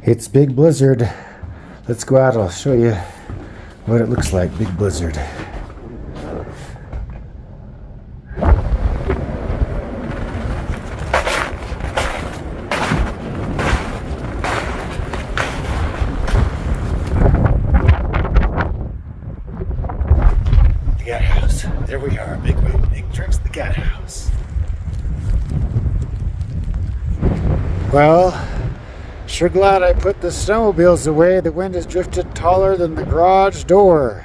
It's Big Blizzard. Let's go out. I'll show you what it looks like. Big Blizzard. The Gat House. There we are. Big trips. The Gat House. Well, sure glad I put the snowmobiles away. The wind has drifted taller than the garage door.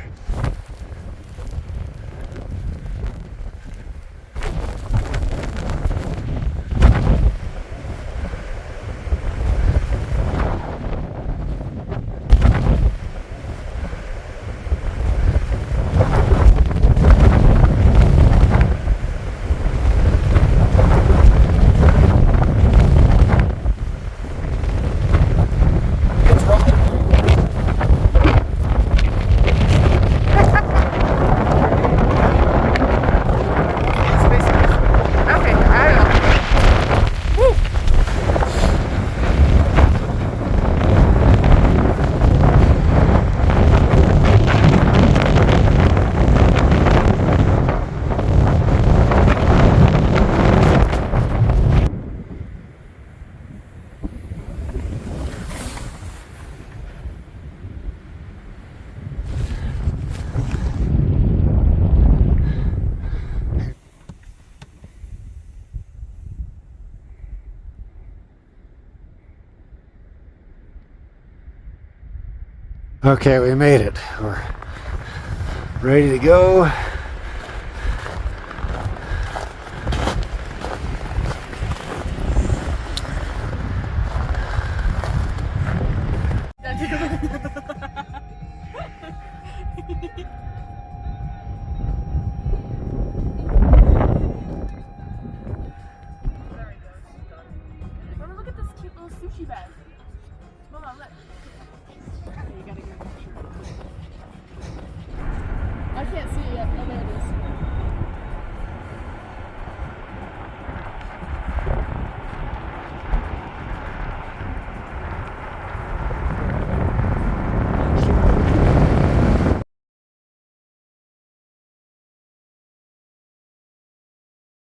Okay, we made it. We're ready to go.